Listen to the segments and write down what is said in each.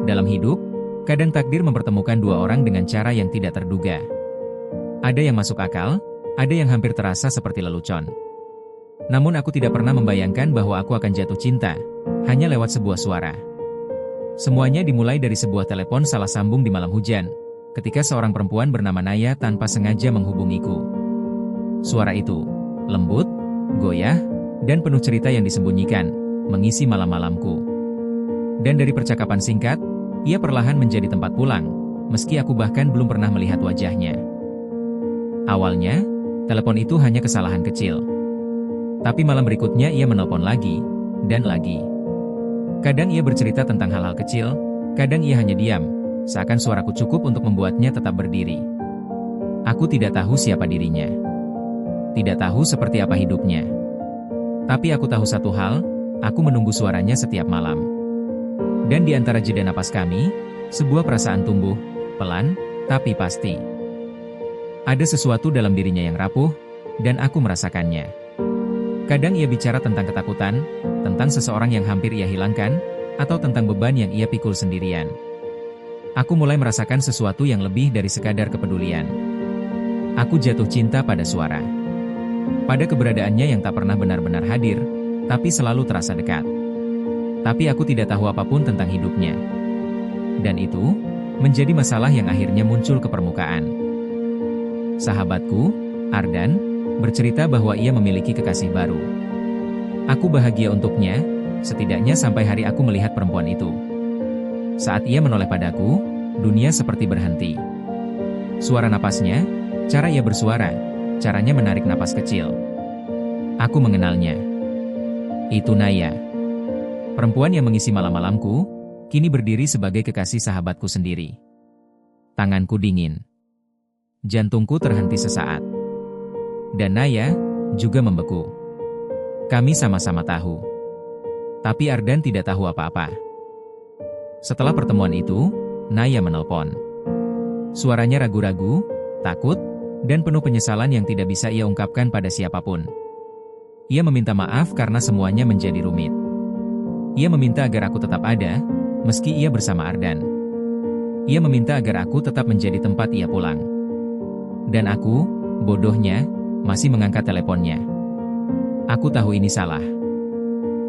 Dalam hidup, kadang takdir mempertemukan dua orang dengan cara yang tidak terduga. Ada yang masuk akal, ada yang hampir terasa seperti lelucon. Namun aku tidak pernah membayangkan bahwa aku akan jatuh cinta, hanya lewat sebuah suara. Semuanya dimulai dari sebuah telepon salah sambung di malam hujan, ketika seorang perempuan bernama Naya tanpa sengaja menghubungiku. Suara itu, lembut, goyah, dan penuh cerita yang disembunyikan, mengisi malam-malamku. Dan dari percakapan singkat, ia perlahan menjadi tempat pulang, meski aku bahkan belum pernah melihat wajahnya. Awalnya, telepon itu hanya kesalahan kecil. Tapi malam berikutnya ia menelpon lagi, dan lagi. Kadang ia bercerita tentang hal-hal kecil, kadang ia hanya diam, seakan suaraku cukup untuk membuatnya tetap berdiri. Aku tidak tahu siapa dirinya. Tidak tahu seperti apa hidupnya. Tapi aku tahu satu hal, aku menunggu suaranya setiap malam. Dan di antara jeda napas kami, sebuah perasaan tumbuh, pelan, tapi pasti. Ada sesuatu dalam dirinya yang rapuh, dan aku merasakannya. Kadang ia bicara tentang ketakutan, tentang seseorang yang hampir ia hilangkan, atau tentang beban yang ia pikul sendirian. Aku mulai merasakan sesuatu yang lebih dari sekadar kepedulian. Aku jatuh cinta pada suara. Pada keberadaannya yang tak pernah benar-benar hadir, tapi selalu terasa dekat. Tapi aku tidak tahu apapun tentang hidupnya. Dan itu menjadi masalah yang akhirnya muncul ke permukaan. Sahabatku, Ardan, bercerita bahwa ia memiliki kekasih baru. Aku bahagia untuknya, setidaknya sampai hari aku melihat perempuan itu. Saat ia menoleh padaku, dunia seperti berhenti. Suara napasnya, cara ia bersuara, caranya menarik napas kecil. Aku mengenalnya. Itu Naya. Perempuan yang mengisi malam-malamku, kini berdiri sebagai kekasih sahabatku sendiri. Tanganku dingin. Jantungku terhenti sesaat. Dan Naya juga membeku. Kami sama-sama tahu. Tapi Ardan tidak tahu apa-apa. Setelah pertemuan itu, Naya menelpon. Suaranya ragu-ragu, takut, dan penuh penyesalan yang tidak bisa ia ungkapkan pada siapapun. Ia meminta maaf karena semuanya menjadi rumit. Ia meminta agar aku tetap ada, meski ia bersama Ardan. Ia meminta agar aku tetap menjadi tempat ia pulang. Dan aku, bodohnya, masih mengangkat teleponnya. Aku tahu ini salah.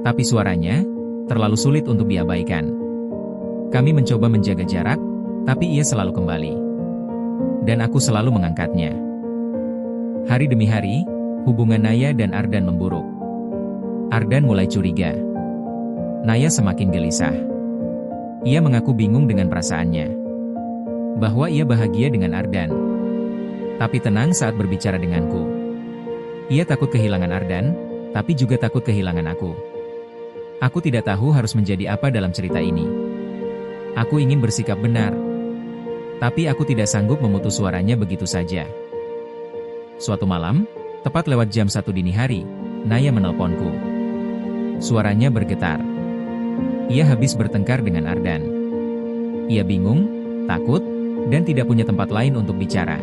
Tapi suaranya, terlalu sulit untuk diabaikan. Kami mencoba menjaga jarak, tapi ia selalu kembali. Dan aku selalu mengangkatnya. Hari demi hari, hubungan Naya dan Ardan memburuk. Ardan mulai curiga. Naya semakin gelisah. Ia mengaku bingung dengan perasaannya. Bahwa ia bahagia dengan Ardan. Tapi tenang saat berbicara denganku. Ia takut kehilangan Ardan, tapi juga takut kehilangan aku. Aku tidak tahu harus menjadi apa dalam cerita ini. Aku ingin bersikap benar. Tapi aku tidak sanggup memutus suaranya begitu saja. Suatu malam, tepat lewat jam 1 dini hari, Naya menelponku. Suaranya bergetar. Ia habis bertengkar dengan Ardan. Ia bingung, takut, dan tidak punya tempat lain untuk bicara.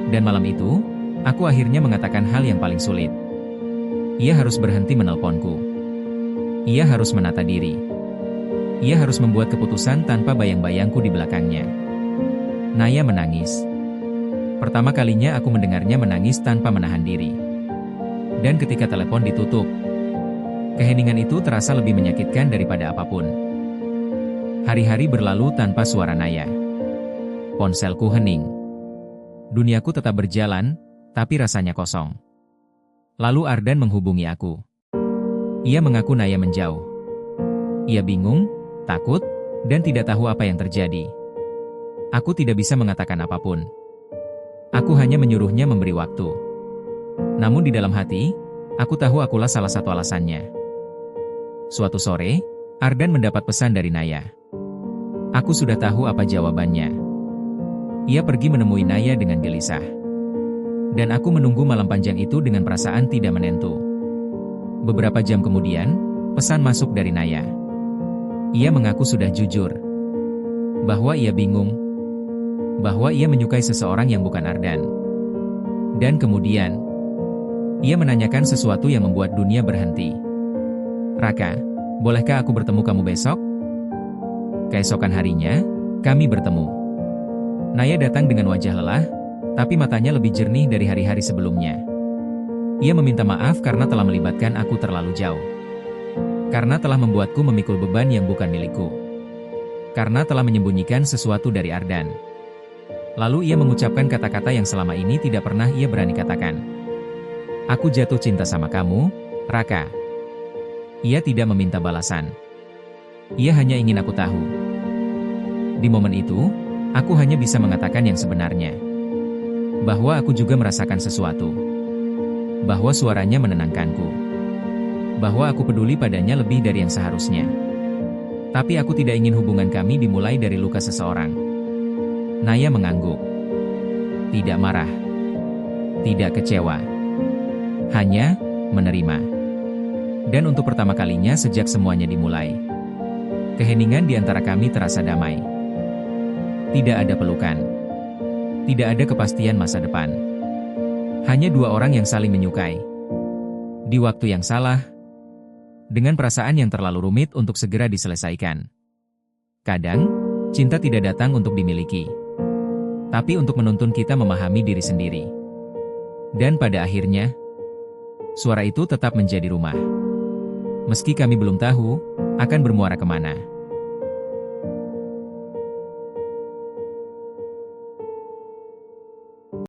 Dan malam itu, aku akhirnya mengatakan hal yang paling sulit. Ia harus berhenti menelponku. Ia harus menata diri. Ia harus membuat keputusan tanpa bayang-bayangku di belakangnya. Naya menangis. Pertama kalinya aku mendengarnya menangis tanpa menahan diri. Dan ketika telepon ditutup, keheningan itu terasa lebih menyakitkan daripada apapun. Hari-hari berlalu tanpa suara Naya. Ponselku hening. Duniaku tetap berjalan, tapi rasanya kosong. Lalu Ardan menghubungi aku. Ia mengaku Naya menjauh. Ia bingung, takut, dan tidak tahu apa yang terjadi. Aku tidak bisa mengatakan apapun. Aku hanya menyuruhnya memberi waktu. Namun di dalam hati, aku tahu akulah salah satu alasannya. Suatu sore, Ardan mendapat pesan dari Naya. Aku sudah tahu apa jawabannya. Ia pergi menemui Naya dengan gelisah. Dan aku menunggu malam panjang itu dengan perasaan tidak menentu. Beberapa jam kemudian, pesan masuk dari Naya. Ia mengaku sudah jujur. Bahwa ia bingung. Bahwa ia menyukai seseorang yang bukan Ardan. Dan kemudian, ia menanyakan sesuatu yang membuat dunia berhenti. Raka, bolehkah aku bertemu kamu besok? Keesokan harinya, kami bertemu. Naya datang dengan wajah lelah, tapi matanya lebih jernih dari hari-hari sebelumnya. Ia meminta maaf karena telah melibatkan aku terlalu jauh. Karena telah membuatku memikul beban yang bukan milikku. Karena telah menyembunyikan sesuatu dari Ardan. Lalu ia mengucapkan kata-kata yang selama ini tidak pernah ia berani katakan. Aku jatuh cinta sama kamu, Raka. Ia tidak meminta balasan. Ia hanya ingin aku tahu. Di momen itu, aku hanya bisa mengatakan yang sebenarnya. Bahwa aku juga merasakan sesuatu. Bahwa suaranya menenangkanku. Bahwa aku peduli padanya lebih dari yang seharusnya. Tapi aku tidak ingin hubungan kami dimulai dari luka seseorang. Naya mengangguk. Tidak marah. Tidak kecewa. Hanya menerima. Dan untuk pertama kalinya sejak semuanya dimulai, keheningan di antara kami terasa damai. Tidak ada pelukan. Tidak ada kepastian masa depan. Hanya dua orang yang saling menyukai. Di waktu yang salah, dengan perasaan yang terlalu rumit untuk segera diselesaikan. Kadang, cinta tidak datang untuk dimiliki, tapi untuk menuntun kita memahami diri sendiri. Dan pada akhirnya, suara itu tetap menjadi rumah. Meski kami belum tahu akan bermuara kemana.